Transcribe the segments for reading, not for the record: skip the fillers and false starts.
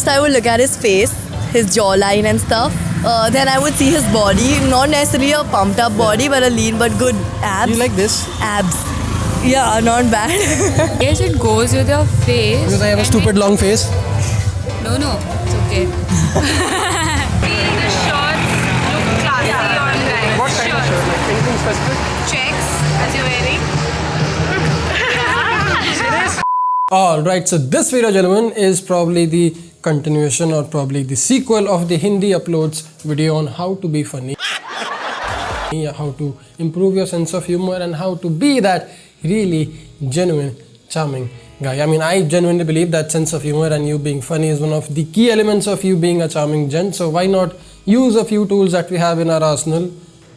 First, I would look at his face, his jawline and stuff. Then I would see his body, not necessarily a pumped up body, but a lean but good abs. You like this? Abs. Yeah, not bad. Yes, it goes with your face. Because I have a stupid long face. No, it's okay. See, the shorts look classy on guys. What kind of shirt? Like anything specific? Checks as you're wearing. Alright, so this video, gentlemen, is probably the continuation or probably the sequel of the Hindi uploads video on how to be funny, how to improve your sense of humor, and how to be that really genuine, charming guy. I mean, I genuinely believe that sense of humor and you being funny is one of the key elements of you being a charming gent. So why not use a few tools that we have in our arsenal,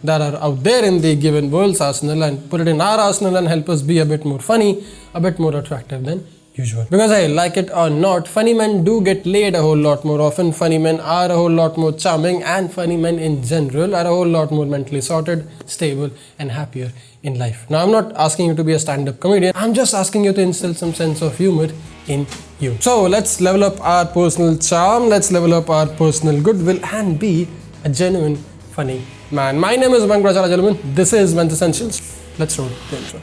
that are out there in the given world's arsenal, and put it in our arsenal and help us be a bit more funny, a bit more attractive than usual. Because I like it or not, funny men do get laid a whole lot more often. Funny men are a whole lot more charming, and funny men in general are a whole lot more mentally sorted, stable and happier in life. Now, I'm not asking you to be a stand-up comedian. I'm just asking you to instill some sense of humor in you. So let's level up our personal charm, let's level up our personal goodwill and be a genuine funny man. My name is Mayank Bhattacharya, gentlemen. This is Men's Essentials. Let's roll the intro.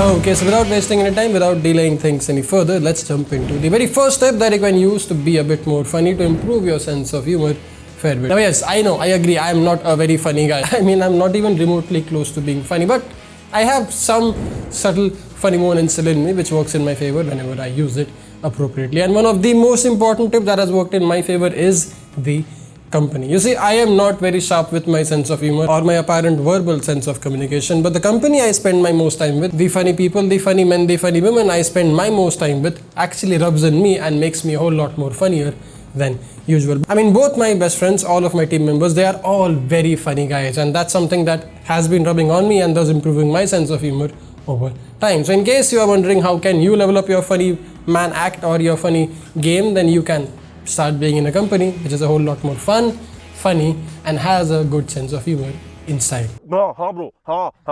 Okay, so without wasting any time, without delaying things any further, let's jump into the very first step that you can use to be a bit more funny, to improve your sense of humor fair bit. Now yes, I know, I agree, I am not a very funny guy. I mean, I'm not even remotely close to being funny, but I have some subtle funny moments still in me which works in my favor whenever I use it appropriately. And one of the most important tips that has worked in my favor is the company. You see, I am not very sharp with my sense of humor or my apparent verbal sense of communication, but the company I spend my most time with, the funny people, the funny men, the funny women I spend my most time with, actually rubs in me and makes me a whole lot more funnier than usual. I mean, both my best friends, all of my team members, they are all very funny guys, and that's something that has been rubbing on me and thus improving my sense of humor over time. So in case you are wondering how can you level up your funny man act or your funny game, then you can start being in a company which is a whole lot more fun, funny, and has a good sense of humor inside.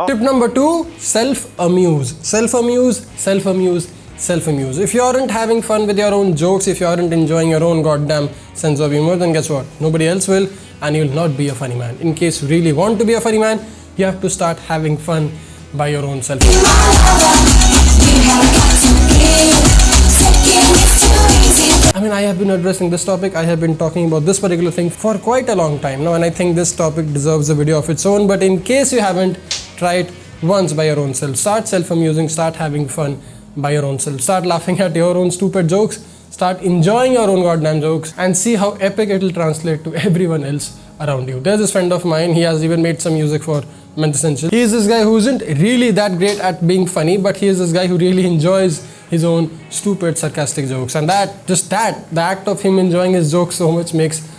Tip number 2, self-amuse. Self-amuse, self-amuse, self-amuse. If you aren't having fun with your own jokes, if you aren't enjoying your own goddamn sense of humor, then guess what? Nobody else will, and you'll not be a funny man. In case you really want to be a funny man, you have to start having fun by your own self. I mean, I have been addressing this topic, I have been talking about this particular thing for quite a long time now, and I think this topic deserves a video of its own. But in case you haven't, try it once by your own self. Start self-amusing, start having fun by your own self. Start laughing at your own stupid jokes, start enjoying your own goddamn jokes, and see how epic it will translate to everyone else around you. There's this friend of mine, he has even made some music for Men's Essentials. He is this guy who isn't really that great at being funny, but he is this guy who really enjoys his own stupid sarcastic jokes, and the act of him enjoying his jokes so much makes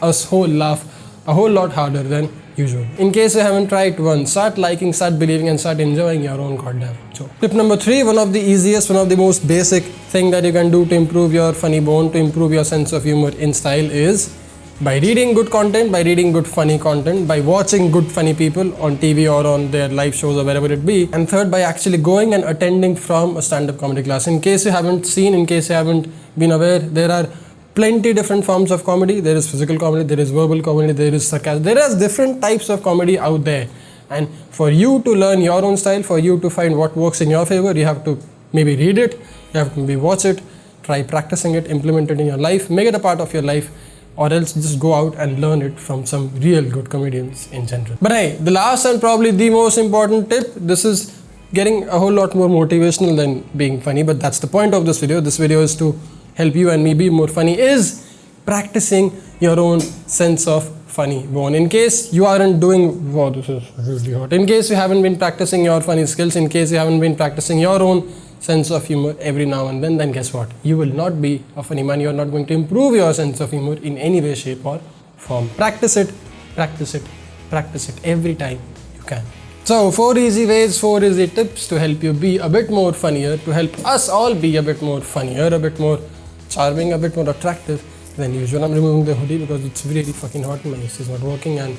us whole laugh a whole lot harder than usual. In case you haven't tried once, start liking, start believing, and start enjoying your own goddamn joke. Tip number 3, one of the easiest, one of the most basic thing that you can do to improve your funny bone, to improve your sense of humor in style, is by reading good content, by reading good funny content, by watching good funny people on TV or on their live shows or wherever it be. And third, by actually going and attending from a stand-up comedy class. In case you haven't seen, in case you haven't been aware, there are plenty different forms of comedy. There is physical comedy, there is verbal comedy, there is sarcasm. There are different types of comedy out there. And for you to learn your own style, for you to find what works in your favor, you have to maybe read it, you have to maybe watch it, try practicing it, implement it in your life, make it a part of your life, or else just go out and learn it from some real good comedians in general. But hey, the last and probably the most important tip, this is getting a whole lot more motivational than being funny, but that's the point of this video. This video is to help you and me be more funny, is practicing your own sense of funny bone. In case you aren't doing, wow, this is really hot. In case you haven't been practicing your funny skills, in case you haven't been practicing your own sense of humor every now and then guess what? You will not be a funny man. You are not going to improve your sense of humor in any way, shape or form. Practice it, practice it, practice it every time you can. So 4 easy ways, 4 easy tips to help you be a bit more funnier, to help us all be a bit more funnier, a bit more charming, a bit more attractive than usual. I'm removing the hoodie because it's really fucking hot. My AC is not working and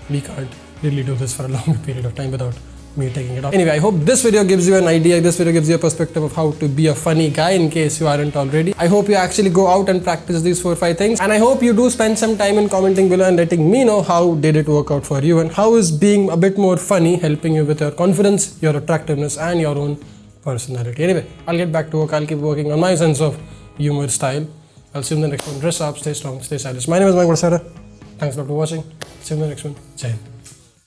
we can't really do this for a longer period of time without me taking it off. Anyway, I hope this video gives you an idea, this video gives you a perspective of how to be a funny guy in case you aren't already. I hope you actually go out and practice these 4 or 5 things, and I hope you do spend some time in commenting below and letting me know how did it work out for you and how is being a bit more funny helping you with your confidence, your attractiveness and your own personality. Anyway, I'll get back to work. I'll keep working on my sense of humor style. I'll see you in the next one. Dress up, stay strong, stay stylish. My name is Mayank Bhattacharya. Thanks a lot for watching. See you in the next one. Jai Hind.